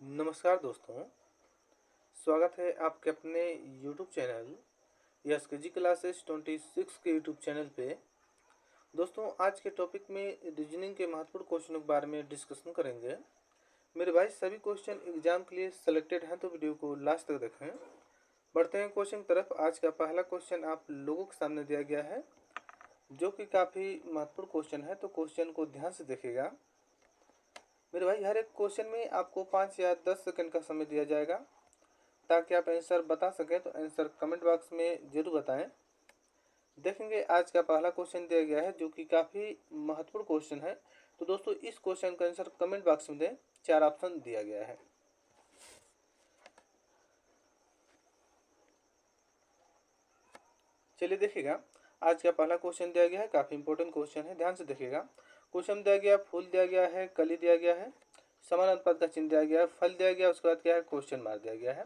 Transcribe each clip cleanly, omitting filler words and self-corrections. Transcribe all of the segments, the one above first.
नमस्कार दोस्तों। स्वागत है आपके अपने YouTube चैनल यस के जी क्लासेस 26 के YouTube चैनल पे। दोस्तों, आज के टॉपिक में रीजनिंग के महत्वपूर्ण क्वेश्चनों के बारे में डिस्कशन करेंगे। मेरे भाई सभी क्वेश्चन एग्जाम के लिए सेलेक्टेड हैं, तो वीडियो को लास्ट तक देखें। बढ़ते हैं क्वेश्चन की तरफ। आज का पहला क्वेश्चन आप लोगों के सामने दिया गया है, जो कि काफ़ी महत्वपूर्ण क्वेश्चन है, तो क्वेश्चन को ध्यान से देखिएगा। मेरे भाई हर एक क्वेश्चन में आपको 5 या 10 सेकंड का समय दिया जाएगा ताकि आप आंसर बता सकें। तो आंसर कमेंट बॉक्स में जरूर बताएं। देखेंगे आज का पहला क्वेश्चन दिया गया है, जो कि काफ़ी महत्वपूर्ण क्वेश्चन है। तो दोस्तों, इस क्वेश्चन का आंसर कमेंट बॉक्स में दें। 4 ऑप्शन दिया गया है। चलिए देखिएगा, आज का पहला क्वेश्चन दिया गया है, काफ़ी इंपॉर्टेंट क्वेश्चन है, ध्यान से देखिएगा। क्वेश्चन दिया गया, फूल दिया गया है, कली दिया गया है, समान अनुपात का चिन्ह दिया गया है, फल दिया गया, उसके बाद क्या है, क्वेश्चन मार्क दिया गया है।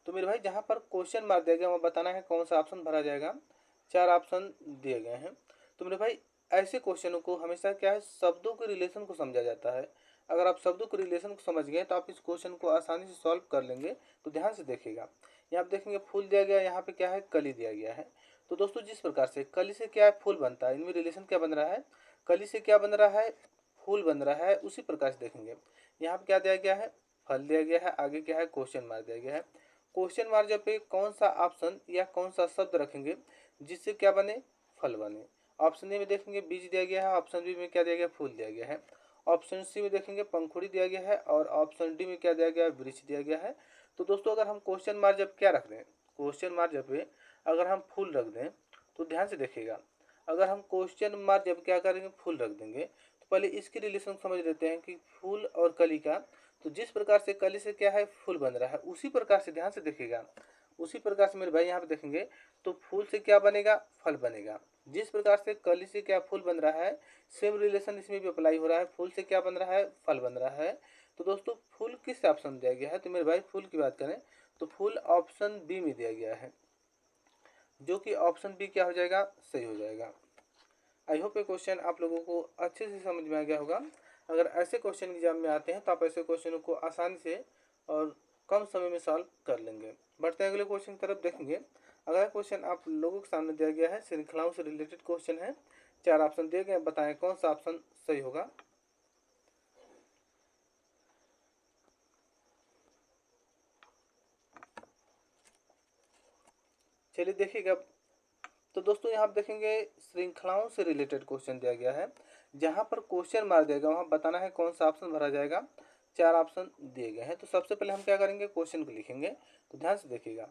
तो मेरे भाई जहाँ पर क्वेश्चन मार्क दिया गया वहाँ बताना है कौन सा ऑप्शन भरा जाएगा। 4 ऑप्शन दिए गए हैं। तो मेरे भाई ऐसे क्वेश्चनों को हमेशा क्या है, शब्दों के रिलेशन को समझा जाता है। अगर आप शब्दों के रिलेशन को समझ गए तो आप इस क्वेश्चन को आसानी से सॉल्व कर लेंगे। तो ध्यान से देखिएगा, यहाँ आप देखेंगे फूल दिया गया, यहाँ पे क्या है, कली दिया गया है। तो दोस्तों, जिस प्रकार से कली से क्या है, फूल बनता है, इनमें रिलेशन क्या बन रहा है, कली से क्या बन रहा है, फूल बन रहा है। उसी प्रकार से देखेंगे, यहाँ पे क्या दिया गया है, फल दिया गया है, आगे क्या है, क्वेश्चन मार्क दिया गया है। क्वेश्चन मार्क जब पे कौन सा ऑप्शन या कौन सा शब्द रखेंगे जिससे क्या बने, फल बने। ऑप्शन ए में देखेंगे बीज दिया गया है, ऑप्शन बी में क्या दिया गया, फूल दिया गया है। ऑप्शन सी में देखेंगे पंखुड़ी दिया गया है, और ऑप्शन डी में क्या दिया गया है, वृक्ष दिया गया है। तो दोस्तों, अगर हम क्वेश्चन मार्क जब क्या रख दें, क्वेश्चन मार्क जब पे अगर हम फूल रख दें, तो ध्यान से देखिएगा, अगर हम क्वेश्चन मार्क जब क्या करेंगे, फूल रख देंगे, तो पहले इसकी रिलेशन समझ लेते हैं कि फूल और कली का। तो जिस प्रकार से कली से क्या है, फूल बन रहा है, उसी प्रकार से ध्यान से देखिएगा, उसी प्रकार से मेरे भाई यहाँ पे देखेंगे तो फूल से क्या बनेगा, फल बनेगा। जिस प्रकार से कली से क्या फूल बन रहा है, सेम रिलेशन इसमें भी अप्लाई हो रहा है, फूल से क्या बन रहा है, फल बन रहा है। तो दोस्तों, फूल किस ऑप्शन दिया गया है, तो मेरे भाई फूल की बात करें तो फूल ऑप्शन बी में दिया गया है, जो कि ऑप्शन बी क्या हो जाएगा, सही हो जाएगा। आई होप ये क्वेश्चन आप लोगों को अच्छे से समझ में आ गया होगा। अगर ऐसे क्वेश्चन एग्जाम में आते हैं तो आप ऐसे क्वेश्चनों को आसानी से और कम समय में सॉल्व कर लेंगे। बढ़ते हैं अगले क्वेश्चन की तरफ। देखेंगे अगला क्वेश्चन आप लोगों के सामने दिया गया है, श्रृंखलाओं से रिलेटेड क्वेश्चन है। 4 ऑप्शन दिए गए, बताएं कौन सा ऑप्शन सही होगा। चलिए देखिएगा। तो दोस्तों, यहाँ आप देखेंगे श्रृंखलाओं से रिलेटेड क्वेश्चन दिया गया है। जहाँ पर क्वेश्चन मार देगा वहाँ बताना है कौन सा ऑप्शन भरा जाएगा। 4 ऑप्शन दिए गए हैं। तो सबसे पहले हम क्या करेंगे, क्वेश्चन को लिखेंगे। तो ध्यान से देखिएगा,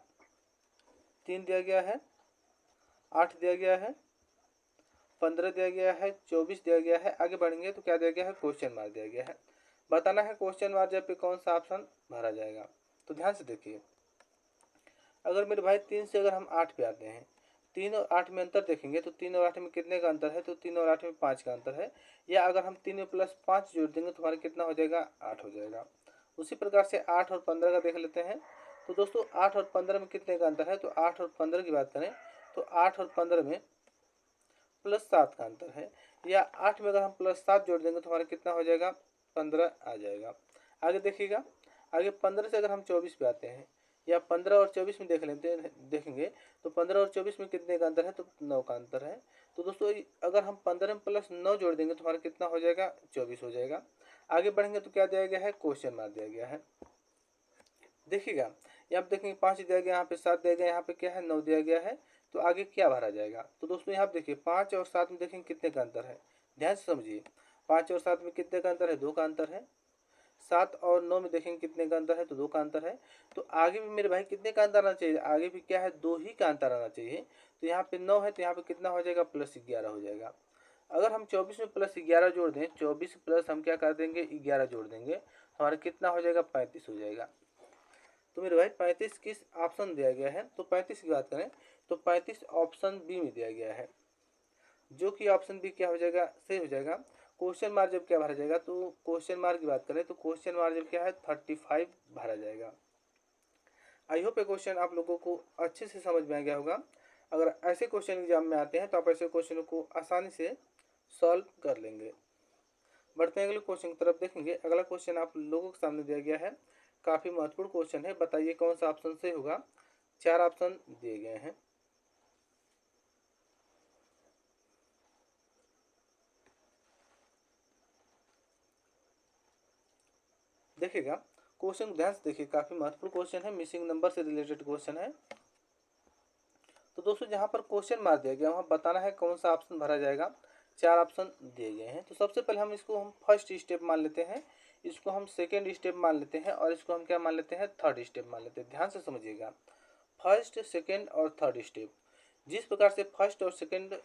3 दिया गया है, 8 दिया गया है, 15 दिया गया है, 24 दिया गया है। आगे बढ़ेंगे तो क्या दिया गया है, क्वेश्चन मार्क दिया गया है। बताना है क्वेश्चन मार्क जब पे कौन सा ऑप्शन भरा जाएगा। तो ध्यान से देखिए, अगर मेरे भाई 3 से अगर हम 8 पे आते हैं, 3 और 8 में अंतर देखेंगे तो 3 और 8 में कितने का अंतर है, तो 3 और 8 में 5 का अंतर है। या अगर हम 3 में प्लस 5 जोड़ देंगे तो हमारा कितना हो जाएगा, 8 हो जाएगा। उसी प्रकार से 8 और 15 का देख लेते हैं। तो दोस्तों, 8 और 15 में कितने का अंतर है, तो 8 और 15 की बात करें तो 8 और 15 में +7 का अंतर है। या 8 में अगर हम +7 जोड़ देंगे तो हमारा कितना हो जाएगा, 15 आ जाएगा। आगे देखिएगा, आगे 15 से अगर हम 24 पे आते हैं, या 15 और 24 में देख लेते हैं, देखेंगे तो 15 और 24 में कितने का अंतर है, तो 9 का अंतर है। तो दोस्तों, अगर हम 15 में +9 जोड़ देंगे तो हमारा कितना हो जाएगा, 24 हो जाएगा। आगे बढ़ेंगे तो क्या दिया गया है, क्वेश्चन मार्क दिया गया है। देखिएगा, यहाँ पे देखेंगे 5 दिया गया, यहाँ पे 7 दिया गया, यहाँ पे क्या है, 9 दिया गया है। तो आगे क्या भरा जाएगा। तो दोस्तों, यहाँ पे देखिए 5 और 7 में देखेंगे कितने का अंतर है। ध्यान से समझिए, 5 और 7 में कितने का अंतर है, 2 का अंतर है। 7 और 9 में देखेंगे कितने का अंतर है, तो 2 का अंतर है। तो आगे भी मेरे भाई कितने का अंतर आना चाहिए, आगे भी क्या है, 2 ही का अंतर आना चाहिए। तो यहाँ पे 9 है तो यहाँ पे कितना हो जाएगा, +11 हो जाएगा। अगर हम 24 में +11 जोड़ दें, 24 प्लस हम क्या कर देंगे, 11 जोड़ देंगे, हमारा कितना हो जाएगा, 35 हो जाएगा। तो मेरे भाई 35 किस ऑप्शन दिया गया है, तो 35 की बात करें तो 35 ऑप्शन बी में दिया गया है, जो कि ऑप्शन बी क्या हो जाएगा, सही हो जाएगा। क्वेश्चन मार्क जब क्या भरा जाएगा, तो क्वेश्चन मार्क की बात करें तो क्वेश्चन मार्क जब क्या है, 35 भरा जाएगा। आई होप ये क्वेश्चन आप लोगों को अच्छे से समझ में आ गया होगा। अगर ऐसे क्वेश्चन एग्जाम में आते हैं तो आप ऐसे क्वेश्चनों को आसानी से सॉल्व कर लेंगे। बढ़ते हैं अगले क्वेश्चन की तरफ। देखेंगे अगला क्वेश्चन आप लोगों के सामने दिया गया है, काफ़ी महत्वपूर्ण क्वेश्चन है, बताइए कौन सा ऑप्शन सही होगा। 4 ऑप्शन दिए गए हैं। देखिएगा क्वेश्चन ध्यान से देखिए, काफ़ी महत्वपूर्ण क्वेश्चन है, मिसिंग नंबर से रिलेटेड क्वेश्चन है। तो दोस्तों जहाँ पर क्वेश्चन मार दिया गया वहाँ बताना है कौन सा ऑप्शन भरा जाएगा। 4 ऑप्शन दिए गए हैं। तो सबसे पहले हम इसको फर्स्ट स्टेप मान लेते हैं, इसको हम सेकेंड स्टेप मान लेते हैं, और इसको हम क्या मान लेते हैं, थर्ड स्टेप मान लेते हैं। ध्यान से समझिएगा, फर्स्ट, सेकेंड और थर्ड स्टेप, जिस प्रकार से फर्स्ट और सेकेंड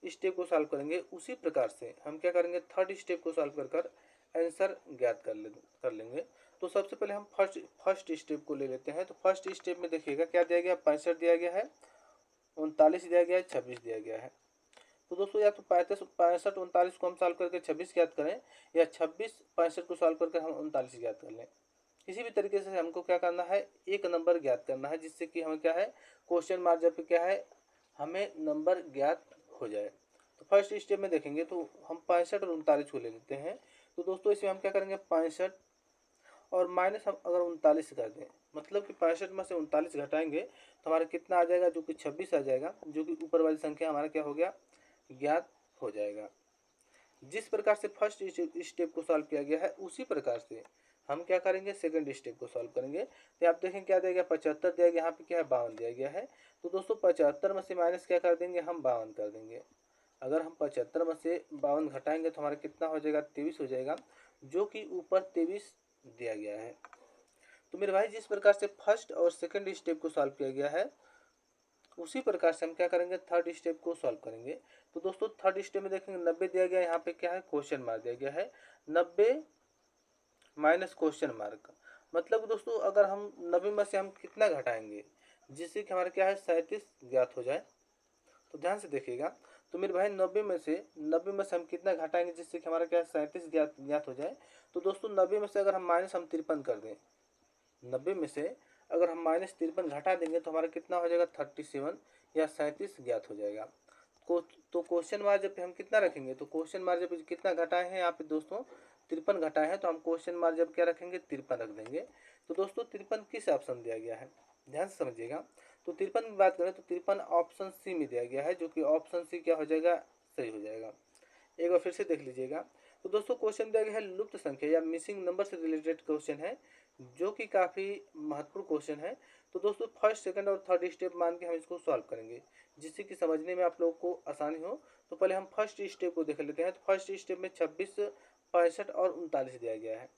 स्टेप को सॉल्व करेंगे उसी प्रकार से हम क्या करेंगे, थर्ड स्टेप को सॉल्व कर आंसर ज्ञात कर लेंगे। तो सबसे पहले हम फर्स्ट स्टेप को ले लेते हैं। तो फर्स्ट स्टेप में देखिएगा क्या दिया गया, 65 दिया गया है, 39 दिया गया है, 26 दिया गया है। तो दोस्तों या तो 65 39 को हम सॉल्व करके 26 ज्ञात करें, या 26 65 को सॉल्व करके हम 39 ज्ञात कर लें। किसी भी तरीके से हमको क्या करना है, एक नंबर ज्ञात करना है, जिससे कि हमें क्या है, क्वेश्चन मार्क जब पे क्या है, हमें नंबर ज्ञात हो जाए। तो फर्स्ट स्टेप में देखेंगे तो हम 65 और 39 को ले लेते हैं। तो दोस्तों इसमें हम क्या करेंगे, 65 और माइनस हम अगर 39 कर दें, मतलब कि 65 में से 39 घटाएंगे तो हमारा कितना आ जाएगा, जो कि 26 आ जाएगा, जो कि ऊपर वाली संख्या हमारा क्या हो गया, ज्ञात हो जाएगा। जिस प्रकार से फर्स्ट स्टेप को सॉल्व किया गया है उसी प्रकार से हम क्या करेंगे, सेकंड स्टेप को सॉल्व करेंगे। तो आप देखें क्या दिया गया, 75 दिया गया, यहाँ पे क्या है, 52 दिया गया है। तो दोस्तों 75 में से माइनस क्या कर देंगे, हम 52 कर देंगे। अगर हम 75 में से 52 घटाएंगे तो हमारा कितना हो जाएगा, 23 हो जाएगा, जो कि ऊपर 23 दिया गया है। तो मेरे भाई जिस प्रकार से फर्स्ट और सेकंड स्टेप को सॉल्व किया गया है उसी प्रकार से हम क्या करेंगे, थर्ड स्टेप को सॉल्व करेंगे। तो दोस्तों थर्ड स्टेप में देखेंगे 90 दिया गया, यहाँ पे क्या है, क्वेश्चन मार्क दिया गया है, 90 माइनस क्वेश्चन मार्क। मतलब दोस्तों अगर हम 90 में से हम कितना घटाएंगे जिससे कि हमारा क्या है, 37 ज्ञात हो जाए। तो ध्यान से देखिएगा, तो मेरे भाई 90 में से हम कितना घटाएंगे जिससे कि हमारा क्या है, 37 ज्ञात हो जाए। तो दोस्तों 90 में से अगर हम माइनस हम 53 कर दें, 90 में से अगर हम माइनस 53 घटा देंगे तो हमारा कितना हो जाएगा, 37 या 37 ज्ञात हो जाएगा। तो क्वेश्चन मार्क जब हम कितना रखेंगे, तो क्वेश्चन मार्क जब कितना घटाए हैं यहाँ पे दोस्तों, 53 घटाए हैं, तो हम क्वेश्चन मार्क जब क्या रखेंगे, 53 रख देंगे। तो दोस्तों 53 किस ऑप्शन दिया गया है, ध्यान से समझिएगा। तो 53 की बात करें तो 53 ऑप्शन सी में दिया गया है, जो कि ऑप्शन सी क्या हो जाएगा, सही हो जाएगा। एक बार फिर से देख लीजिएगा। तो दोस्तों क्वेश्चन दिया गया है लुप्त संख्या या मिसिंग नंबर से रिलेटेड क्वेश्चन है, जो कि काफ़ी महत्वपूर्ण क्वेश्चन है। तो दोस्तों फर्स्ट, सेकंड और थर्ड स्टेप मान के हम इसको सॉल्व करेंगे, जिससे कि समझने में आप लोगों को आसानी हो। तो पहले हम फर्स्ट स्टेप को देख लेते हैं। तो फर्स्ट स्टेप में 26, 65 और 39 दिया गया है।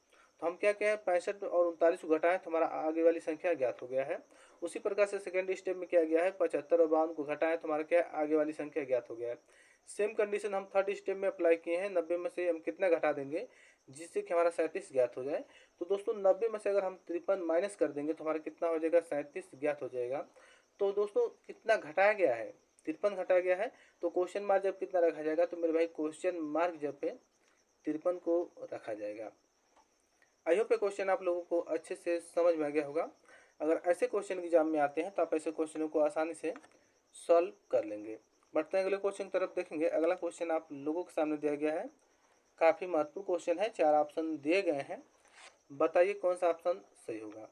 तो हम क्या कहें, 65 और 39 को घटाएं तो हमारा आगे वाली संख्या ज्ञात हो गया है। उसी प्रकार से सेकंड स्टेप में क्या गया है, 75 और 52 को घटाएं तो हमारा क्या आगे वाली संख्या ज्ञात हो गया है। सेम कंडीशन हम थर्ड स्टेप में अप्लाई किए हैं, 90 में से हम कितना घटा देंगे जिससे कि हमारा 37 ज्ञात हो जाए। तो दोस्तों 90 में से अगर हम 53 माइनस कर देंगे तो हमारा कितना हो जाएगा, 37 ज्ञात हो जाएगा। तो दोस्तों कितना घटाया गया है, 53 घटाया गया है। तो क्वेश्चन मार्क जब कितना रखा जाएगा, तो मेरे भाई क्वेश्चन मार्क जब पे 53 को रखा जाएगा। आई होप ये क्वेश्चन आप लोगों को अच्छे से समझ में आ गया होगा। अगर ऐसे क्वेश्चन एग्जाम में आते हैं तो आप ऐसे क्वेश्चनों को आसानी से सॉल्व कर लेंगे। बढ़ते हैं अगले क्वेश्चन की तरफ देखेंगे। अगला क्वेश्चन आप लोगों के सामने दिया गया है, काफ़ी महत्वपूर्ण क्वेश्चन है, 4 ऑप्शन दिए गए हैं, बताइए कौन सा ऑप्शन सही होगा।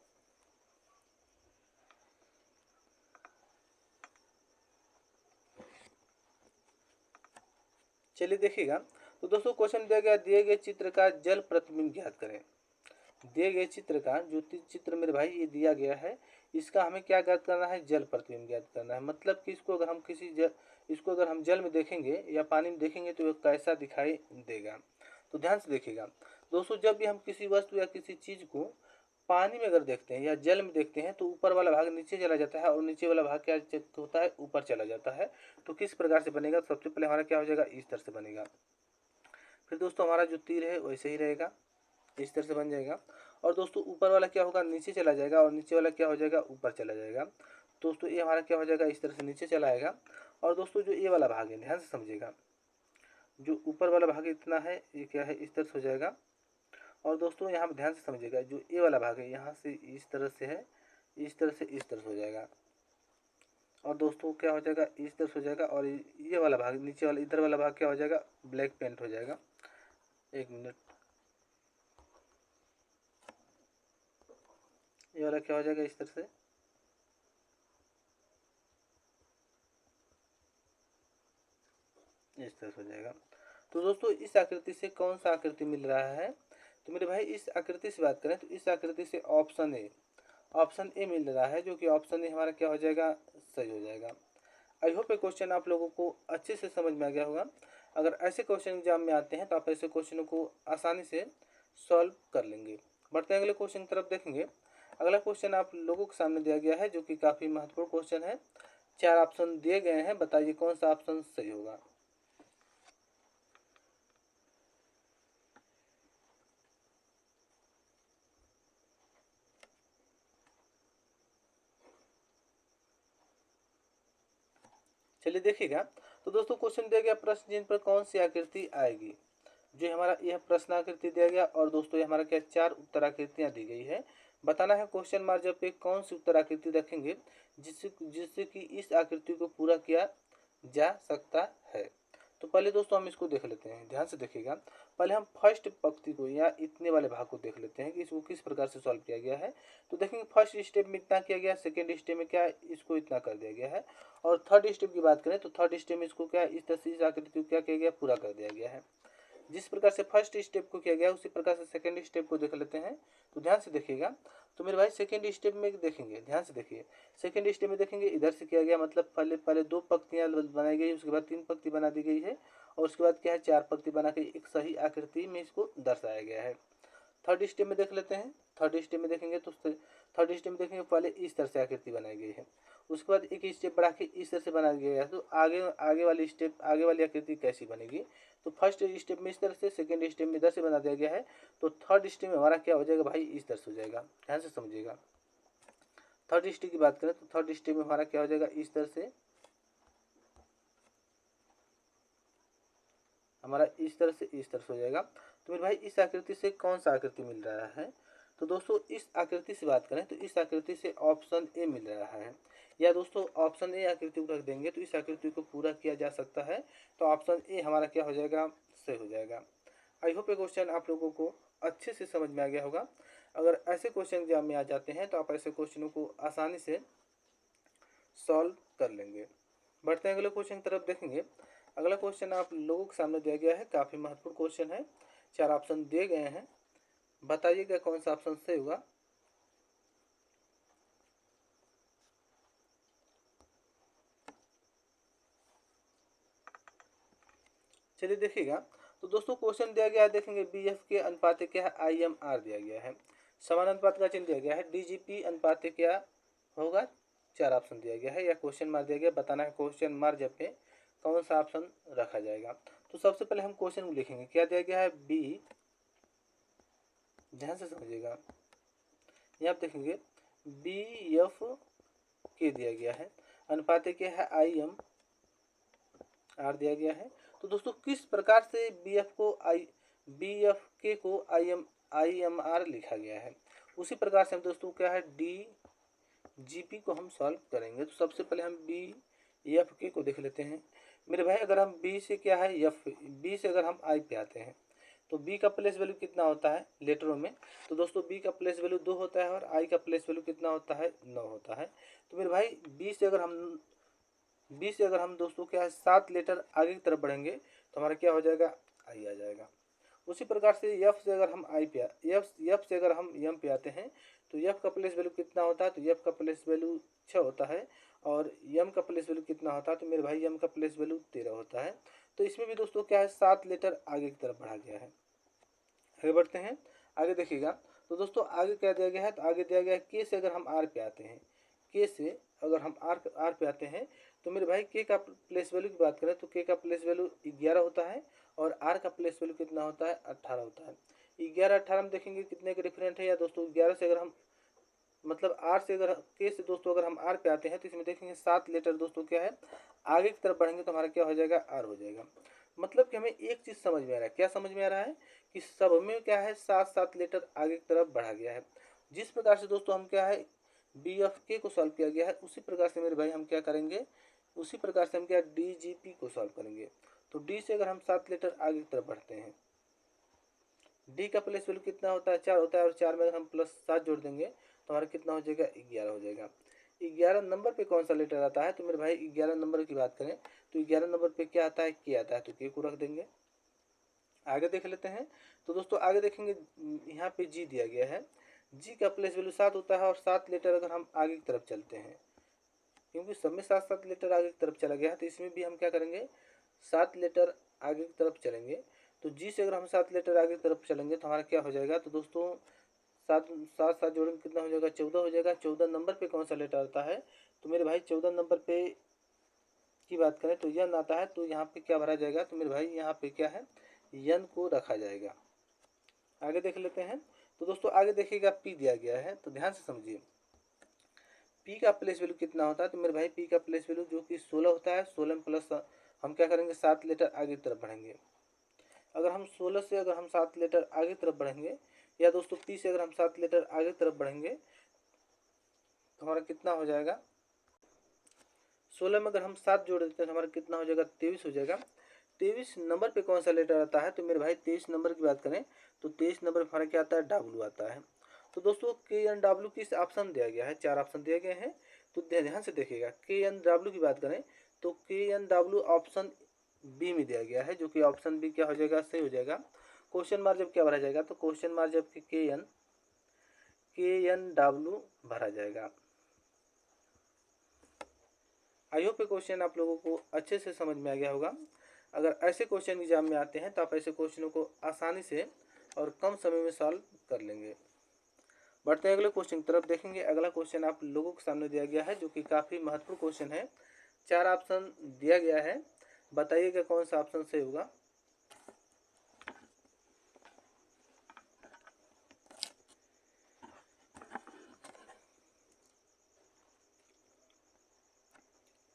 चलिए देखिएगा। तो दोस्तों क्वेश्चन दिया गया, दिए गए चित्र का जल प्रतिबिंब ज्ञात करें। दिए गए चित्र का जो चित्र मेरे भाई ये दिया गया है, इसका हमें क्या ज्ञात करना है, जल प्रतिबिंब ज्ञात करना है। मतलब कि इसको अगर हम जल में देखेंगे या पानी में देखेंगे तो ये कैसा दिखाई देगा। तो ध्यान से देखिएगा दोस्तों, जब भी हम किसी वस्तु या किसी चीज़ को पानी में अगर देखते हैं या जल में देखते हैं तो ऊपर वाला भाग नीचे चला जाता है और नीचे वाला भाग क्या होता है, ऊपर चला जाता है। तो किस प्रकार से बनेगा, सबसे पहले हमारा क्या हो जाएगा, इस तरह से बनेगा। फिर दोस्तों हमारा जो तीर है वैसे ही रहेगा, इस तरह से बन जाएगा। और दोस्तों ऊपर वाला क्या होगा, नीचे चला जाएगा, और नीचे वाला क्या हो जाएगा, ऊपर चला जाएगा। दोस्तों ये हमारा क्या हो जाएगा, इस तरह से नीचे चला आएगा। और दोस्तों जो ये वाला भाग है, ध्यान से समझिएगा, जो ऊपर वाला भाग इतना है ये क्या है, इस तरह से हो जाएगा। और दोस्तों यहाँ पर ध्यान से समझिएगा, जो ये वाला भाग है यहाँ से इस तरह से है, इस तरह से इस तरह से हो जाएगा। और दोस्तों क्या हो जाएगा, इस तरह से हो जाएगा। और ये वाला भाग नीचे वाला इधर वाला भाग क्या हो जाएगा, ब्लैक पेंट हो जाएगा। एक मिनट, ये वाला क्या हो जाएगा इस तरह से, इस तरह से हो जाएगा। तो दोस्तों इस आकृति से कौन सा आकृति मिल रहा है, तो मेरे भाई इस आकृति से बात करें तो इस आकृति से ऑप्शन ए मिल रहा है, जो कि ऑप्शन ए हमारा क्या हो जाएगा, सही हो जाएगा। आई होप ये क्वेश्चन आप लोगों को अच्छे से समझ में आ गया होगा। अगर ऐसे क्वेश्चन एग्जाम में आते हैं तो आप ऐसे क्वेश्चनों को आसानी से सॉल्व कर लेंगे। बढ़ते हैं अगले क्वेश्चन की तरफ देखेंगे। अगला क्वेश्चन आप लोगों के सामने दिया गया है, जो कि काफ़ी महत्वपूर्ण क्वेश्चन है। 4 ऑप्शन दिए गए हैं, बताइए कौन सा ऑप्शन सही होगा। चलिए देखिएगा। तो दोस्तों क्वेश्चन दिया गया, प्रश्न चिन्ह पर कौन सी आकृति आएगी। जो हमारा यह प्रश्न आकृति दिया गया और दोस्तों ये हमारा क्या 4 उत्तर आकृतियाँ दी गई है। बताना है क्वेश्चन मार्क पे कौन सी उत्तर आकृति रखेंगे जिससे जिससे कि इस आकृति को पूरा किया जा सकता है। तो पहले दोस्तों हम इसको देख लेते हैं, ध्यान से देखिएगा। पहले हम फर्स्ट पंक्ति को या इतने वाले भाग को देख लेते हैं कि इसको किस प्रकार से सॉल्व किया गया है। तो देखेंगे फर्स्ट स्टेप में इतना किया गया, सेकेंड स्टेप में क्या इसको इतना कर दिया गया है, और थर्ड स्टेप की बात करें तो थर्ड स्टेप में इसको क्या इस तरह से इस आकृति को क्या किया गया, पूरा कर दिया गया है। जिस प्रकार से फर्स्ट स्टेप को किया गया उसी प्रकार से सेकंड स्टेप को देख लेते हैं। तो ध्यान से देखिएगा। तो मेरे भाई सेकंड स्टेप में देखेंगे, ध्यान से देखिए। सेकंड स्टेप में देखेंगे इधर से किया गया, मतलब पहले पहले 2 पंक्तियां बनाई गई, उसके बाद 3 पंक्ति बना दी गई है, और उसके बाद क्या है 4 पंक्ति बना के एक सही आकृति में इसको दर्शाया गया है। थर्ड स्टेप में देख लेते हैं। थर्ड स्टेप में देखेंगे तो थर्ड स्टेप में देखेंगे पहले इस तरह से आकृति बनाई गई है, उसके बाद एक स्टेप बढ़ा के इस तरह से बनाया गया है। तो आगे आगे वाली स्टेप, आगे वाली आकृति कैसी बनेगी, तो फर्स्ट स्टेप में इस तरह से, सेकंड स्टेप में इधर से बना दिया गया है, तो थर्ड स्टेप में हमारा क्या हो जाएगा भाई, इस तरह से हो जाएगा। ध्यान से समझिएगा। थर्ड स्टेप की बात करें तो थर्ड स्टेप में हमारा क्या हो जाएगा, इस तरह से हमारा इस तरह से हो जाएगा। तो मेरे भाई इस आकृति से कौन सा आकृति मिल रहा है, तो दोस्तों इस आकृति से बात करें तो इस आकृति से ऑप्शन ए मिल रहा है, या दोस्तों ऑप्शन ए आकृति को रख देंगे तो इस आकृति को पूरा किया जा सकता है। तो ऑप्शन ए हमारा क्या हो जाएगा, सही हो जाएगा। आई होप ये क्वेश्चन आप लोगों को अच्छे से समझ में आ गया होगा। अगर ऐसे क्वेश्चन एग्जाम में आ जाते हैं तो आप ऐसे क्वेश्चनों को आसानी से सॉल्व कर लेंगे। बढ़ते हैं अगले क्वेश्चन की तरफ देखेंगे। अगला क्वेश्चन आप लोगों के सामने दिया गया है, काफ़ी महत्वपूर्ण क्वेश्चन है। 4 ऑप्शन दिए गए हैं, बताइएगा कौन सा ऑप्शन सही होगा। चलिए देखिएगा। तो दोस्तों क्वेश्चन दिया गया है, देखेंगे BF के अनुपात क्या है, IMR दिया गया है। समान अनुपात का चिन्ह दिया गया है, DGP अनुपात क्या होगा, 4 ऑप्शन दिया गया है, या क्वेश्चन मार्क दिया गया। बताना है क्वेश्चन मार्क जब पे कौन सा ऑप्शन रखा जाएगा। तो सबसे पहले हम क्वेश्चन को लिखेंगे, क्या दिया गया है, B, ध्यान से समझिएगा। यहाँ आप देखेंगे BF के दिया गया है, अनुपात क्या है, IMR दिया गया है। तो दोस्तों किस प्रकार से BF को IMR लिखा गया है, उसी प्रकार से हम दोस्तों क्या है DGP को हम सॉल्व करेंगे। तो सबसे पहले हम BF को देख लेते हैं। मेरे भाई अगर हम B से क्या है B से अगर हम I पे आते हैं तो B का प्लेस वैल्यू कितना होता है लेटरों में, तो दोस्तों B का प्लेस वैल्यू 2 होता है और I का प्लेस वैल्यू कितना होता है, 9 होता है। तो मेरे भाई B से अगर हम दोस्तों क्या है 7 लेटर आगे की तरफ बढ़ेंगे तो हमारा क्या हो जाएगा, I आ जाएगा। उसी प्रकार से F से अगर हम F से अगर हम M पे आते हैं तो F का प्लेस वैल्यू कितना होता है, तो F का प्लेस वैल्यू 6 होता है, और M का प्लेस वैल्यू कितना होता है, तो मेरे भाई M का प्लेस वैल्यू 13 होता है। तो इसमें भी दोस्तों क्या है 7 लेटर आगे की तरफ बढ़ा गया है। आगे बढ़ते हैं, आगे देखिएगा। तो दोस्तों आगे क्या दिया गया है, तो आगे दिया गया है K से अगर हम R पे आते हैं, K से अगर हम R पे आते हैं तो मेरे भाई K का प्लेस वैल्यू की बात करें तो K का प्लेस वैल्यू 11 होता है, और R का प्लेस वैल्यू कितना होता है, 18 होता है। 11-18 में देखेंगे कितने के डिफरेंट है, या दोस्तों 11 से अगर हम मतलब R से अगर K से दोस्तों अगर हम R पे आते हैं तो इसमें देखेंगे 7 लेटर दोस्तों क्या है आगे की तरफ बढ़ेंगे तो हमारा क्या हो जाएगा, R हो जाएगा। मतलब कि हमें एक चीज़ समझ में आ रहा है, क्या समझ में आ रहा है कि सब में क्या है 7-7 लेटर आगे की तरफ बढ़ा गया है। जिस प्रकार से दोस्तों हम क्या है BFK को सॉल्व किया गया है, उसी प्रकार से मेरे भाई हम क्या करेंगे, उसी प्रकार से हम क्या DGP को सॉल्व करेंगे। तो D से अगर हम 7 लेटर आगे की तरफ बढ़ते हैं, D का प्लेस वैल्यू कितना होता है, 4 होता है, और 4 में अगर हम +7 जोड़ देंगे तो तो हमारा कितना हो जाएगा 11 हो जाएगा। 11 नंबर पे कौन सा लेटर आता है, तो मेरे भाई 11 नंबर की बात करें तो 11 नंबर पे क्या आता है, के आता है, तो के को रख देंगे। आगे देख लेते हैं। तो दोस्तों आगे देखेंगे, यहाँ पे जी दिया गया है। जी का प्लेस वैल्यू 7 होता है और 7 लेटर अगर हम आगे की तरफ चलते हैं, क्योंकि सब में 7 लेटर आगे की तरफ चला गया है, तो इसमें भी हम क्या करेंगे 7 लेटर आगे की तरफ चलेंगे। तो जी से अगर हम 7 लेटर आगे की तरफ चलेंगे तो हमारा क्या हो जाएगा, तो दोस्तों 7 जोड़ेंगे कितना हो जाएगा 14 हो जाएगा। 14 नंबर पे कौन सा लेटर आता है, तो मेरे भाई 14 नंबर पे की बात करें तो यन आता है। तो यहाँ पे क्या भरा जाएगा, तो मेरे भाई यहाँ पे क्या है, यन को रखा जाएगा। आगे देख लेते हैं। तो दोस्तों आगे देखिएगा पी दिया गया है, तो ध्यान से समझिए। पी का प्लेस वैल्यू कितना होता है, तो मेरे भाई पी का प्लेस वैल्यू जो कि 16 होता है। 16 में प्लस हम क्या करेंगे 7 लेटर आगे की तरफ बढ़ेंगे। अगर हम 16 से अगर हम 7 लेटर आगे की तरफ बढ़ेंगे, या दोस्तों पी से अगर हम 7 लेटर आगे की तरफ बढ़ेंगे तो हमारा कितना हो जाएगा, 16 में अगर हम 7 जोड़ देते हैं तो हमारा कितना हो जाएगा 23 हो जाएगा। 23 नंबर पे कौन सा लेटर आता है, तो मेरे भाई 23 नंबर की बात करें तो 23 नंबर पर हमारा क्या आता है, डब्ल्यू आता है। तो दोस्तों के एन डब्ल्यू किस ऑप्शन दिया गया है, 4 ऑप्शन दिए गए हैं। तो ध्यान से देखिएगा, के एन डब्ल्यू की बात करें तो के एन डब्ल्यू ऑप्शन बी में दिया गया है, जो कि ऑप्शन बी क्या हो जाएगा, सही हो जाएगा। क्वेश्चन मार्क जब क्या भरा जाएगा, तो क्वेश्चन मार्क जब के एन डब्ल्यू भरा जाएगा। आई होप ये क्वेश्चन आप लोगों को अच्छे से समझ में आ गया होगा। अगर ऐसे क्वेश्चन एग्जाम में आते हैं तो आप ऐसे क्वेश्चनों को आसानी से और कम समय में सॉल्व कर लेंगे। बढ़ते हैं अगले क्वेश्चन की तरफ। देखेंगे अगला क्वेश्चन आप लोगों के सामने दिया गया है, जो कि काफ़ी महत्वपूर्ण क्वेश्चन है। 4 ऑप्शन दिया गया है, बताइएगा कौन सा ऑप्शन सही होगा।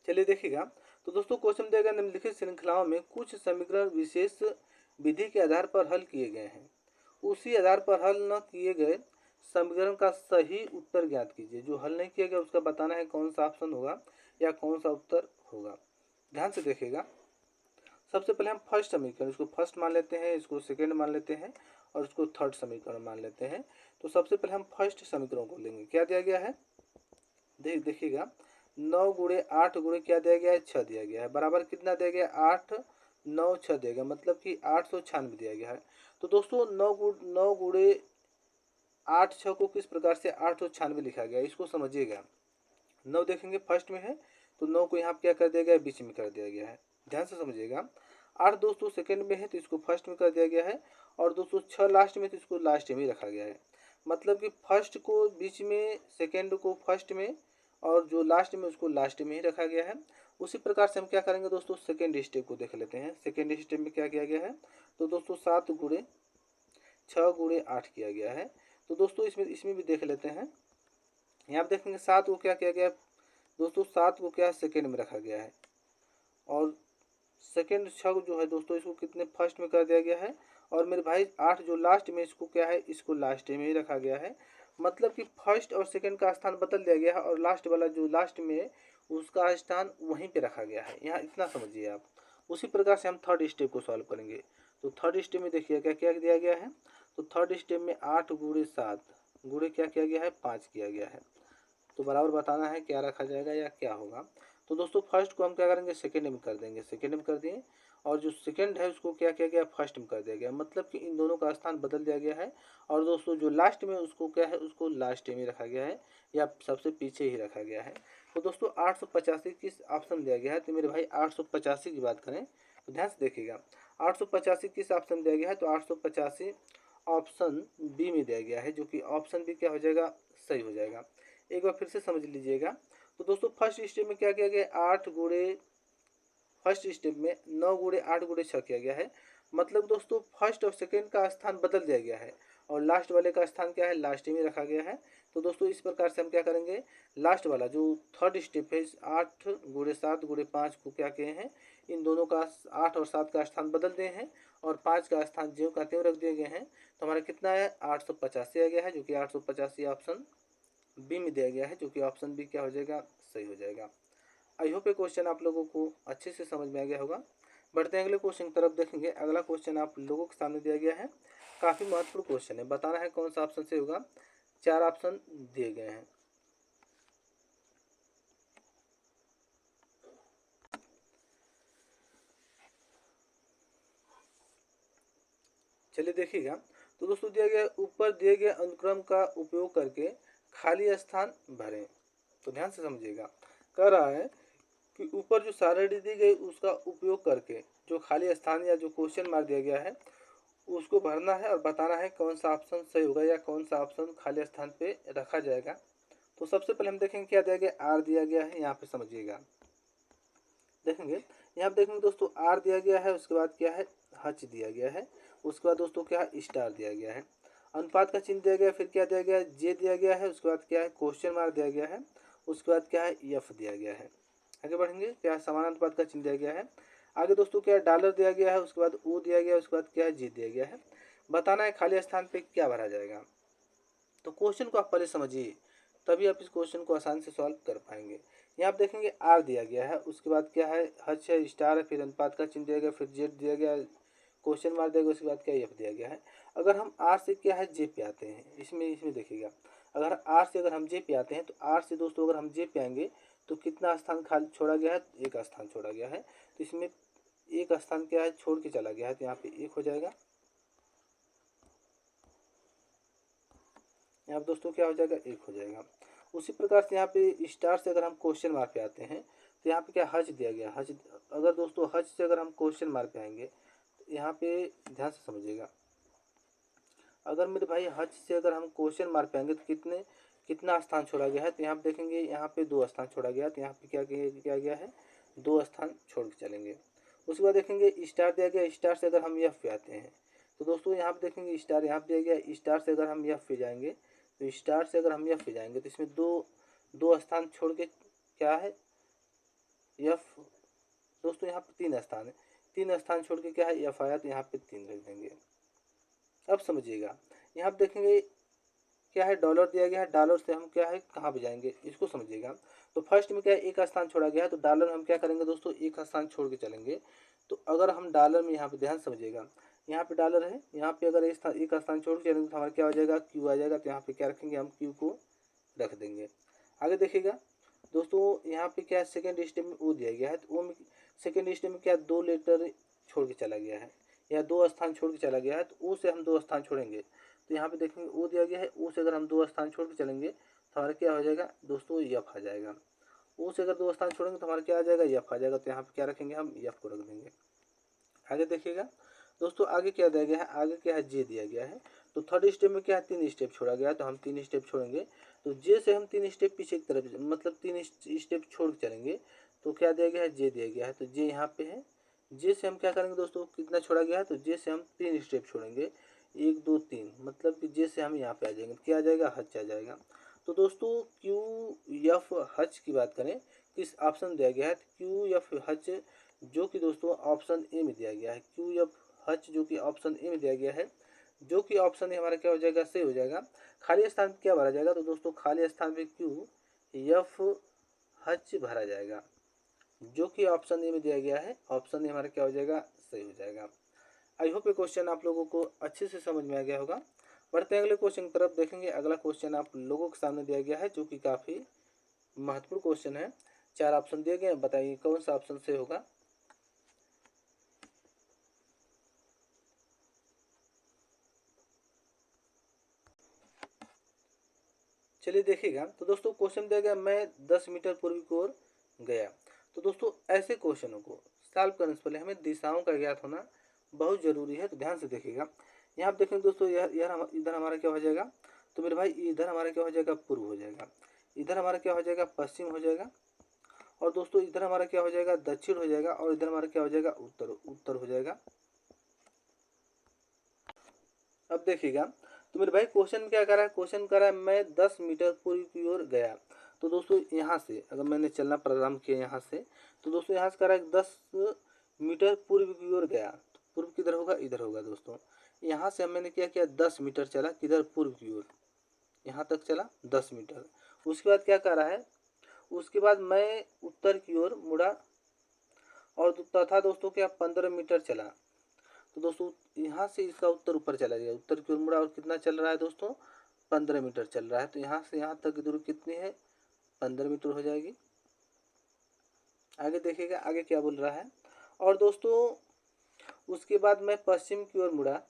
चलिए देखिएगा। तो दोस्तों क्वेश्चन दिया गया, निम्नलिखित श्रृंखलाओं में कुछ समीकरण विशेष विधि के आधार पर हल किए गए हैं, उसी आधार पर हल न किए गए समीकरण का सही उत्तर ज्ञात कीजिए। जो हल नहीं किया गया उसका बताना है कौन सा ऑप्शन होगा या कौन सा उत्तर होगा। ध्यान से देखिएगा। सबसे पहले हम फर्स्ट समीकरण, इसको फर्स्ट मान लेते हैं, इसको सेकेंड मान लेते हैं और इसको थर्ड समीकरण मान लेते हैं। तो सबसे पहले हम फर्स्ट समीकरण को लेंगे। क्या दिया गया है, देखिएगा 9 गुणे 8 गुणे क्या दिया गया है, 6 दिया गया है, बराबर कितना दिया गया है 8 9 6 दिया गया, मतलब कि 896 दिया गया है। तो दोस्तों 9 गुणे 8 6 को किस प्रकार से 896 लिखा गया, इसको समझिएगा। 9 देखेंगे फर्स्ट में है, तो 9 को यहाँ क्या कर दिया गया है, बीच में कर दिया गया है। ध्यान से समझिएगा। 8 दोस्तों सेकंड में है तो इसको फर्स्ट में कर दिया गया है, और दोस्तों 6 लास्ट में तो इसको लास्ट में ही रखा गया है। मतलब कि फर्स्ट को बीच में, सेकंड को फर्स्ट में, और जो लास्ट में उसको लास्ट में ही रखा गया है। उसी प्रकार से हम क्या करेंगे दोस्तों, सेकंड स्टेप को देख लेते हैं। सेकंड स्टेप में क्या किया गया है, तो दोस्तों 7 गुणे 6 गुणे 8 किया गया है। तो दोस्तों इसमें भी देख लेते हैं। यहाँ पर देखेंगे 7 को क्या किया गया है दोस्तों, 7 को क्या सेकंड में रखा गया है, और सेकंड 6 जो है दोस्तों इसको कितने फर्स्ट में कर दिया गया है, और मेरे भाई 8 जो लास्ट में, इसको क्या है, इसको लास्ट में ही रखा गया है। मतलब कि फर्स्ट और सेकंड का स्थान बदल दिया गया है, और लास्ट वाला जो लास्ट में है उसका स्थान वहीं पे रखा गया है। यहाँ इतना समझिए आप। उसी प्रकार से हम थर्ड स्टेप को सॉल्व करेंगे। तो थर्ड स्टेप में देखिए क्या क्या दिया गया है। तो थर्ड स्टेप में 8 गुणे 7 गुणे क्या किया गया है, 5 किया गया है। तो बराबर बताना है क्या रखा जाएगा या क्या होगा। तो दोस्तों फर्स्ट को हम क्या करेंगे, सेकेंड में कर देंगे, सेकेंड में कर दिए, और जो सेकंड है उसको क्या किया गया, फर्स्ट में कर दिया गया। मतलब कि इन दोनों का स्थान बदल दिया गया है, और दोस्तों जो लास्ट में उसको क्या है, उसको लास्ट में रखा गया है, या सबसे पीछे ही रखा गया है। तो दोस्तों 885 किस ऑप्शन दिया गया है, तो मेरे भाई 885 की बात करें तो ध्यान से देखिएगा। 885 किस ऑप्शन दिया गया है, तो 885 ऑप्शन बी में दिया गया है, जो कि ऑप्शन बी क्या हो जाएगा, सही हो जाएगा। एक बार फिर से समझ लीजिएगा। तो दोस्तों फर्स्ट स्टेप में क्या किया गया, 8 गुणे, फर्स्ट स्टेप में 9 गुणे 8 गुणे 6 किया गया है। मतलब दोस्तों फर्स्ट और सेकंड का स्थान बदल दिया गया है, और लास्ट वाले का स्थान क्या है, लास्ट में रखा गया है। तो दोस्तों इस प्रकार से हम क्या करेंगे, लास्ट वाला जो थर्ड स्टेप है, 8 गुणे 7 गुणे 5 को क्या किए हैं, इन दोनों का 8 और 7 का स्थान बदल दिए हैं, और 5 का स्थान ज्यों का त्यों रख दिए गए हैं। तो हमारा कितना है, 885 आ गया है, जो कि 885 ऑप्शन बी में दिया गया है, जो कि ऑप्शन बी क्या हो जाएगा, सही हो जाएगा। आई होप ये क्वेश्चन आप लोगों को अच्छे से समझ में आ गया होगा। बढ़ते हैं अगले क्वेश्चन की तरफ। देखेंगे अगला क्वेश्चन आप लोगों के सामने दिया गया है, काफ़ी महत्वपूर्ण क्वेश्चन है, बताना है कौन सा ऑप्शन से होगा। 4 ऑप्शन दिए गए हैं। चलिए देखिएगा, तो दोस्तों दिया गया ऊपर दिए गए अनुक्रम का उपयोग करके खाली स्थान भरें। तो ध्यान से समझिएगा, कह रहा है कि ऊपर जो सारणी दी गई उसका उपयोग करके जो खाली स्थान या जो क्वेश्चन मार्क दिया गया है उसको भरना है और बताना है कौन सा ऑप्शन सही होगा या कौन सा ऑप्शन खाली स्थान पे रखा जाएगा। तो सबसे पहले हम देखेंगे क्या दिया गया, आर दिया गया है, यहाँ पे समझिएगा। देखेंगे यहाँ पे देखेंगे दोस्तों आर दिया गया है, उसके बाद क्या है हच दिया गया है, उसके बाद दोस्तों क्या है स्टार दिया गया है, अनुपात का चिन्ह दिया गया है, फिर क्या दिया गया है जे दिया गया है, उसके बाद क्या है क्वेश्चन मार्क दिया गया है, उसके बाद क्या है एफ दिया गया है। आगे बढ़ेंगे, क्या समान अनुपात का चिन्ह दिया गया है, आगे दोस्तों क्या है डॉलर दिया गया है, उसके बाद ओ दिया गया है, उसके बाद क्या है जी दिया गया है। बताना है खाली स्थान पे क्या भरा जाएगा। तो क्वेश्चन को आप पहले समझिए, तभी आप इस क्वेश्चन को आसानी से सॉल्व कर पाएंगे। यहाँ आप देखेंगे आर दिया गया है, उसके बाद क्या है हच है, स्टार है, फिर अनुपात का चिन्ह दिया गया, फिर जेड दिया गया, क्वेश्चन मार्क दिया गया, उसके बाद क्या एफ दिया गया है। अगर हम आर से क्या है जे पे आते हैं, इसमें इसमें देखिएगा, अगर आर से अगर हम जे पे आते हैं तो आर से दोस्तों अगर हम जे पे आएंगे तो कितना स्थान खाली छोड़ा गया है, एक स्थान छोड़ा गया है। तो इसमें एक स्थान क्या है छोड़ के चला गया है, तो यहाँ पे एक हो जाएगा। यहाँ पे दोस्तों क्या हो जाएगा एक हो जाएगा। उसी प्रकार से यहाँ पे स्टार से अगर हम क्वेश्चन मार्क पे आते हैं तो यहाँ पे क्या हज दिया गया, हज अगर दोस्तों हज से अगर हम क्वेश्चन मार्क पे आएंगे तो यहाँ पे ध्यान से समझिएगा, अगर मेरे भाई हज से अगर हम क्वेश्चन मार्क पे आएंगे तो कितना स्थान छोड़ा गया है। तो यहाँ पे देखेंगे यहाँ पे 2 स्थान छोड़ा गया है, तो यहाँ पे क्या गया है 2 स्थान छोड़ के चलेंगे। उसके बाद देखेंगे स्टार दिया गया, स्टार से अगर हम एफ पे आते हैं तो दोस्तों यहाँ पे देखेंगे स्टार यहाँ पे दिया गया, स्टार से अगर हम एफ पे जाएंगे तो स्टार से अगर हम एफ पे जाएंगे तो इसमें दो स्थान छोड़ के क्या है एफ, दोस्तों यहाँ पे 3 स्थान है, 3 स्थान छोड़ के क्या है एफ आया, तो यहाँ पे 3 रख देंगे। अब समझिएगा यहाँ पे देखेंगे क्या है डॉलर दिया गया है, डॉलर से हम क्या है कहाँ पे जाएंगे इसको समझिएगा। तो फर्स्ट में क्या है एक स्थान छोड़ा गया है, तो डॉलर हम क्या करेंगे दोस्तों एक स्थान छोड़ के चलेंगे। तो अगर हम डॉलर में यहाँ पे ध्यान समझिएगा, यहाँ पे डॉलर है, यहाँ पे अगर एक स्थान छोड़ के चलेंगे तो हमारा क्या हो जाएगा क्यू आ जाएगा। तो यहाँ पे क्या रखेंगे हम क्यू को रख देंगे। आगे देखिएगा दोस्तों यहाँ पे क्या सेकेंड स्टेप में ओ दिया गया है, तो ओ में सेकेंड स्टेप में क्या 2 लेटर छोड़ के चला गया है या 2 स्थान छोड़ के चला गया है, तो ओ से हम 2 स्थान छोड़ेंगे। तो यहाँ पे देखेंगे ओ दिया गया है, ओ से अगर हम 2 स्थान छोड़ के चलेंगे तो हमारा क्या हो जाएगा दोस्तों एफ आ जाएगा। ओ से अगर 2 स्थान छोड़ेंगे तो हमारा क्या आ जाएगा एफ आ जाएगा। तो यहाँ पे क्या रखेंगे हम एफ को रख देंगे। आगे देखिएगा दोस्तों आगे क्या दिया गया है, आगे क्या है जे दिया गया है। तो थर्ड स्टेप में क्या है 3 स्टेप छोड़ा गया है, तो हम 3 स्टेप छोड़ेंगे। तो जे से हम 3 स्टेप पीछे की तरफ मतलब 3 स्टेप छोड़ के चलेंगे। तो क्या दिया गया है जे दिया गया है, तो जे यहाँ पे है। जे से हम क्या करेंगे दोस्तों कितना छोड़ा गया है, तो जे से हम 3 स्टेप छोड़ेंगे 1 2 3, मतलब कि जे से हम यहाँ पे आ जाएंगे, क्या आ जाएगा हच आ जाएगा। तो दोस्तों क्यू एफ हच की बात करें किस ऑप्शन दिया गया है, क्यू एफ हच जो कि दोस्तों ऑप्शन ए में दिया गया है, क्यू एफ हच जो कि ऑप्शन ए में दिया गया है, जो कि ऑप्शन ए हमारा क्या हो जाएगा सही हो जाएगा। खाली स्थान क्या भरा जाएगा, तो दोस्तों खाली स्थान पे क्यू एफ हच भरा जाएगा, जो कि ऑप्शन ए में दिया गया है। ऑप्शन ए हमारा क्या हो जाएगा सही हो जाएगा। आई होप ये क्वेश्चन आप लोगों को अच्छे से समझ में आ गया होगा। बढ़ते हैं अगले क्वेश्चन की तरफ। देखेंगे अगला क्वेश्चन आप लोगों के सामने दिया गया है जो कि काफ़ी महत्वपूर्ण क्वेश्चन है। 4 ऑप्शन दिए गए हैं, बताइए कौन सा ऑप्शन सही होगा। चलिए देखिएगा, तो दोस्तों क्वेश्चन दिया गया मैं 10 मीटर पूर्व की ओर गया। तो दोस्तों ऐसे क्वेश्चनों को सॉल्व करने से पहले हमें दिशाओं का ज्ञात होना बहुत ज़रूरी है। तो ध्यान से देखिएगा, यहाँ आप देखेंगे दोस्तों यह इधर हमारा क्या हो जाएगा, तो मेरे भाई इधर हमारा क्या हो जाएगा पूर्व हो जाएगा, इधर हमारा क्या हो जाएगा पश्चिम हो जाएगा, और दोस्तों इधर हमारा क्या हो जाएगा दक्षिण हो जाएगा, और इधर हमारा क्या हो जाएगा उत्तर हो जाएगा। अब देखिएगा, तो मेरे भाई क्वेश्चन में क्या कर रहा है, क्वेश्चन कर रहा है मैं 10 मीटर पूर्व की ओर गया। तो दोस्तों यहाँ से अगर मैंने चलना प्रारंभ किया यहाँ से, तो दोस्तों यहाँ से कर रहा है 10 मीटर पूर्व की ओर गया। तो पूर्व किधर होगा, इधर होगा दोस्तों। यहाँ से मैंने क्या किया 10 मीटर चला किधर पूर्व की ओर, यहाँ तक चला 10 मीटर। उसके बाद क्या कर रहा है, उसके बाद मैं उत्तर की ओर मुड़ा और तथा दोस्तों क्या 15 मीटर चला। तो दोस्तों यहाँ से इसका उत्तर ऊपर चला गया, उत्तर की ओर मुड़ा और कितना चल रहा है दोस्तों 15 मीटर चल रहा है, तो यहाँ से यहाँ तक की दूरी कितनी है, 15 मीटर हो जाएगी। आगे देखिएगा आगे क्या बोल रहा है। और दोस्तों उसके बाद मैं पश्चिम की ओर मुड़ा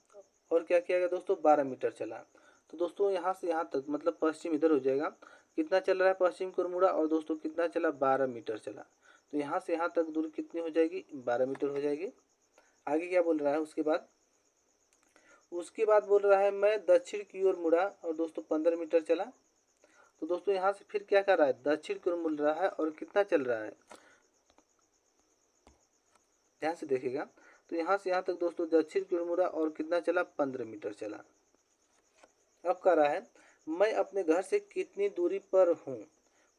और क्या किया गया दोस्तों, 12 मीटर चला। तो दोस्तों यहाँ से यहाँ तक मतलब पश्चिम इधर हो जाएगा, कितना चल रहा है, पश्चिम की ओर मुड़ा और दोस्तों कितना चला, 12 मीटर चला। तो यहाँ से यहाँ तक दूरी कितनी हो जाएगी, 12 मीटर हो जाएगी। आगे क्या बोल रहा है, उसके बाद बोल रहा है मैं दक्षिण की ओर मुड़ा और दोस्तों 15 मीटर चला। तो दोस्तों यहाँ से फिर क्या कर रहा है, दक्षिण की ओर मुड़ रहा है और कितना चल रहा है, ध्यान से देखिएगा। तो यहाँ से यहाँ तक दोस्तों दक्षिण की ओर मुड़ा और कितना चला, 15 मीटर चला। अब कह रहा है मैं अपने घर से कितनी दूरी पर हूँ।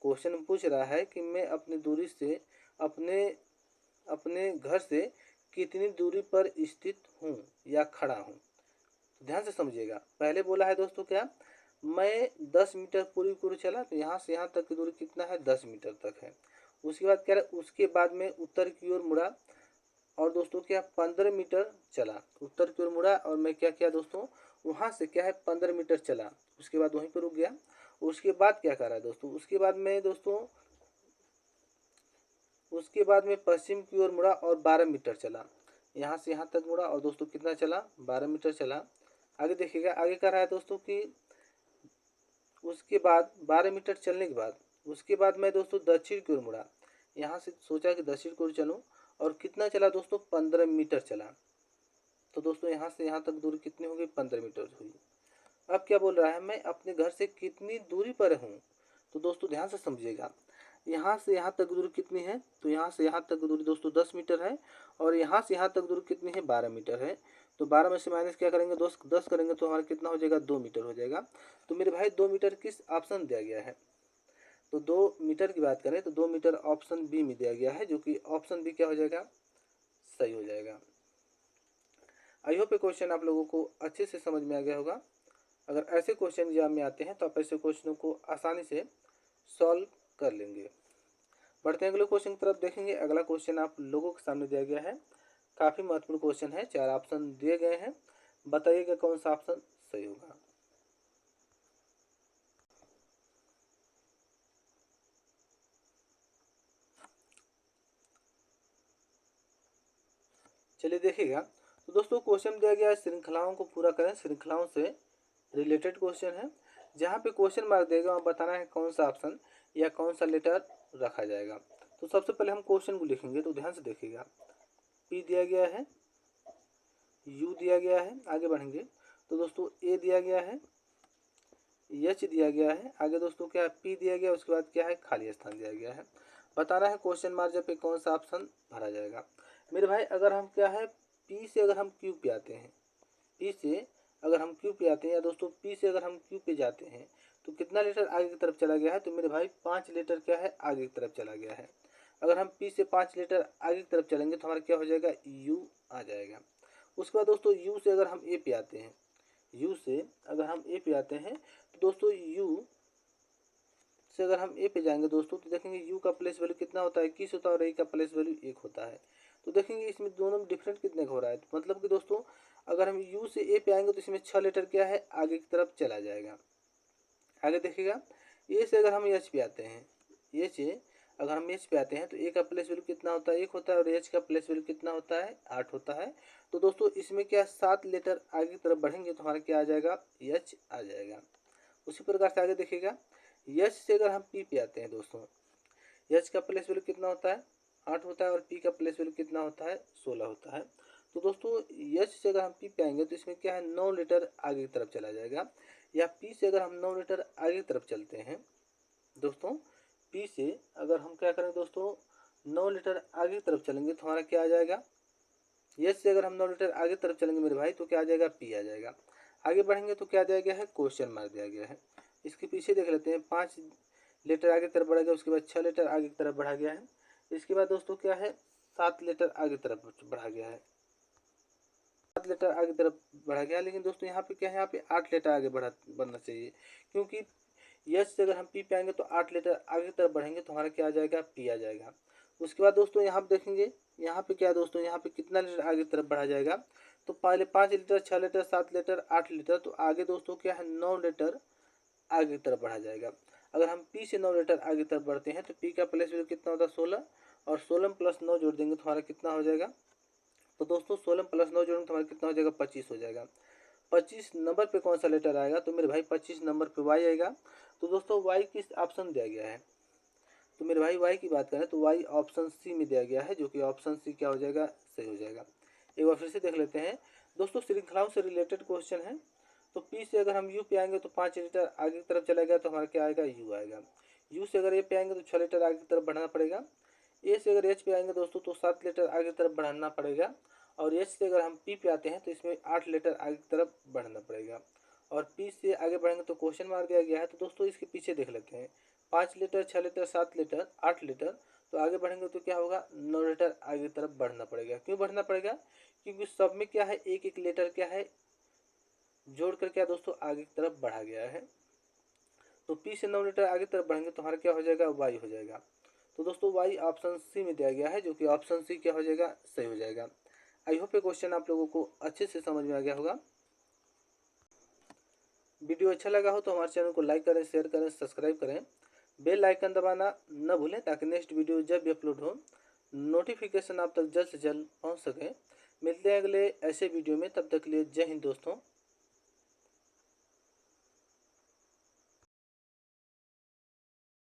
क्वेश्चन पूछ रहा है कि मैं अपनी दूरी से अपने अपने घर से कितनी दूरी पर स्थित हूँ या खड़ा हूँ। ध्यान से समझिएगा। पहले बोला है दोस्तों क्या, मैं 10 मीटर पूरी की ओर चला, तो यहाँ से यहाँ तक की दूरी कितना है, 10 मीटर तक है। उसके बाद क्या है, उसके बाद में उत्तर की ओर मुड़ा और दोस्तों क्या 15 मीटर चला। उत्तर की ओर मुड़ा और मैं क्या किया दोस्तों, वहाँ से क्या है 15 मीटर चला, उसके बाद वहीं पर रुक गया। उसके बाद क्या कर रहा है दोस्तों, उसके बाद में पश्चिम की ओर मुड़ा और 12 मीटर चला। यहाँ से यहाँ तक मुड़ा और दोस्तों कितना चला, 12 मीटर चला। आगे देखिएगा आगे कह रहा है दोस्तों कि उसके बाद 12 मीटर चलने के बाद उसके बाद मैं दोस्तों दक्षिण की ओर मुड़ा। यहाँ से सोचा कि दक्षिण की ओर चलूँ और कितना चला दोस्तों, 15 मीटर चला। तो दोस्तों यहाँ से यहाँ तक दूरी कितनी होगी, 15 मीटर हुई। अब क्या बोल रहा है, मैं अपने घर से कितनी दूरी पर हूँ। तो दोस्तों ध्यान से समझिएगा, यहाँ से यहाँ तक दूरी कितनी है, तो यहाँ से यहाँ तक दूरी दोस्तों 10 मीटर है और यहाँ से यहाँ तक दूरी कितनी है, 12 मीटर है। तो 12 में से माइनस क्या करेंगे, 10 करेंगे तो हमारा कितना हो जाएगा, 2 मीटर हो जाएगा। तो मेरे भाई 2 मीटर किस ऑप्शन दिया गया है, तो 2 मीटर की बात करें तो 2 मीटर ऑप्शन बी में दिया गया है, जो कि ऑप्शन बी क्या हो जाएगा, सही हो जाएगा। आई होप ये क्वेश्चन आप लोगों को अच्छे से समझ में आ गया होगा। अगर ऐसे क्वेश्चन एग्जाम में आते हैं तो आप ऐसे क्वेश्चनों को आसानी से सॉल्व कर लेंगे। बढ़ते हैं अगले क्वेश्चन की तरफ। देखेंगे अगला क्वेश्चन आप लोगों के सामने दिया गया है, काफ़ी महत्वपूर्ण क्वेश्चन है। 4 ऑप्शन दिए गए हैं, बताइएगा कौन सा ऑप्शन सही होगा। चलिए देखिएगा। तो दोस्तों क्वेश्चन दिया गया है श्रृंखलाओं को पूरा करें, श्रृंखलाओं से रिलेटेड क्वेश्चन है। जहाँ पे क्वेश्चन मार्क देगा वहाँ बताना है कौन सा ऑप्शन या कौन सा लेटर रखा जाएगा। तो सबसे पहले हम क्वेश्चन को लिखेंगे, तो ध्यान से देखिएगा। पी दिया गया है, यू दिया गया है, आगे बढ़ेंगे तो दोस्तों ए दिया गया है, एच दिया गया है, आगे दोस्तों क्या है पी दिया गया, उसके बाद क्या है खाली स्थान दिया गया है। बताना है क्वेश्चन मार्क पे कौन सा ऑप्शन भरा जाएगा। मेरे भाई अगर हम क्या है पी से अगर हम क्यू पे आते हैं, पी से अगर हम क्यू पे आते हैं या दोस्तों पी से अगर हम क्यू पे जाते हैं तो कितना लीटर आगे की तरफ चला गया है, तो मेरे भाई 5 लीटर क्या है आगे की तरफ चला गया है। अगर हम पी से 5 लीटर आगे की तरफ चलेंगे तो हमारा क्या हो जाएगा, यू आ जाएगा। उसके बाद दोस्तों यू से अगर हम ए पे आते हैं, यू से अगर हम ए पे आते हैं तो दोस्तों यू से अगर हम ए पे जाएंगे दोस्तों तो देखेंगे यू का प्लेस वैल्यू कितना होता है, 21 होता है और ए का प्लेस वैल्यू 1 होता है। तो देखेंगे इसमें दोनों में डिफरेंट कितने का हो रहा है, तो मतलब कि दोस्तों अगर हम यू से ए पे आएंगे तो इसमें 6 लीटर क्या है आगे की तरफ चला जाएगा। आगे देखिएगा ए से अगर हम एच पे आते हैं, ए से अगर हम एच पे आते हैं तो ए का प्लेस वैल्यू कितना होता है, 1 होता है और एच का प्लेस वैल्यू कितना होता है, 8 होता है। तो दोस्तों इसमें क्या 7 लीटर आगे की तरफ बढ़ेंगे तो हमारा क्या आ जाएगा, एच आ जाएगा। उसी प्रकार से आगे देखिएगा एच से अगर हम पी पे आते हैं दोस्तों, एच का प्लेस वैल्यू कितना होता है, 8 होता है और पी का प्लेस वैल्यू कितना होता है, 16 होता है। तो दोस्तों एच से अगर हम पी पे आएंगे तो इसमें क्या है 9 लीटर आगे की तरफ चला जाएगा। या पी से अगर हम 9 लीटर आगे की तरफ चलते हैं दोस्तों, पी से अगर हम क्या करें दोस्तों 9 लीटर आगे की तरफ चलेंगे तो हमारा क्या आ जाएगा, एच से अगर हम 9 लीटर आगे की तरफ चलेंगे मेरे भाई तो क्या आ जाएगा, पी आ जाएगा। आगे बढ़ेंगे तो क्या दिया गया है, क्वेश्चन मार्क दिया गया है। इसके पीछे देख लेते हैं, 5 लीटर आगे की तरफ बढ़ा गया, उसके बाद 6 लीटर आगे की तरफ बढ़ा गया है। इसके बाद दोस्तों क्या है 7 लीटर आगे की तरफ बढ़ा गया है, 7 लीटर आगे की तरफ बढ़ा गया। लेकिन दोस्तों यहाँ पे क्या है, यहाँ पे 8 लीटर आगे बढ़ना चाहिए, क्योंकि एच से अगर हम पी पे आएंगे तो 8 लीटर आगे की तरफ बढ़ेंगे तो हमारा क्या आ जाएगा, पी आ जाएगा। उसके बाद दोस्तों यहाँ पे देखेंगे, यहाँ पे क्या है दोस्तों, यहाँ पे कितना लीटर आगे की तरफ बढ़ा जाएगा, तो पहले 5 लीटर, 6 लीटर, 7 लीटर, 8 लीटर, तो आगे दोस्तों क्या है 9 लीटर आगे की तरफ बढ़ा जाएगा। अगर हम P से 9 लेटर आगे की तरफ बढ़ते हैं तो P का प्लेस वैल्यू कितना होता है 16, और 16 प्लस 9 जोड़ देंगे तो हमारा कितना हो जाएगा। तो दोस्तों 16 प्लस 9 जोड़ेंगे तो हमारा कितना हो जाएगा 25 हो जाएगा। 25 नंबर पे कौन सा लेटर आएगा, तो मेरे भाई 25 नंबर पे वाई आएगा। तो दोस्तों वाई किस ऑप्शन दिया गया है, तो मेरे भाई वाई की बात करें तो वाई ऑप्शन सी में दिया गया है, जो कि ऑप्शन सी क्या हो जाएगा, सही हो जाएगा। एक बार फिर से देख लेते हैं दोस्तों, श्रृंखलाओं से रिलेटेड क्वेश्चन है। तो पी से अगर हम यू पे आएंगे तो 5 लीटर आगे की तरफ चला गया तो हमारा क्या आएगा, यू आएगा। यू से अगर ए पे आएंगे तो 6 लीटर आगे की तरफ बढ़ना पड़ेगा। ए से अगर एच पे आएंगे दोस्तों तो 7 लीटर आगे की तरफ बढ़ाना पड़ेगा। और एच से अगर हम पी पे आते हैं तो इसमें 8 लीटर आगे की तरफ बढ़ना पड़ेगा। और पी से आगे बढ़ेंगे तो क्वेश्चन मार दिया गया है। तो दोस्तों इसके पीछे देख लेते हैं, 5 लीटर, 6 लीटर, 7 लीटर, 8 लीटर, तो आगे बढ़ेंगे तो क्या होगा, 9 लीटर आगे की तरफ बढ़ना पड़ेगा। क्यों बढ़ना पड़ेगा, क्योंकि सब में क्या है, एक एक लीटर क्या है जोड़ कर क्या दोस्तों आगे की तरफ बढ़ा गया है। तो पी से 9 लीटर आगे की तरफ बढ़ेंगे तो हमारा क्या हो जाएगा, वाई हो जाएगा। तो दोस्तों वाई ऑप्शन सी में दिया गया है, जो कि ऑप्शन सी क्या हो जाएगा, सही हो जाएगा। आई होप ये क्वेश्चन आप लोगों को अच्छे से समझ में आ गया होगा। वीडियो अच्छा लगा हो तो हमारे चैनल को लाइक करें, शेयर करें, सब्सक्राइब करें, बेल आइकन दबाना न भूलें ताकि नेक्स्ट वीडियो जब भी अपलोड हो नोटिफिकेशन आप तक जल्द से जल्द पहुंच सके। मिलते हैं अगले ऐसे वीडियो में, तब तक के लिए जय हिंद दोस्तों।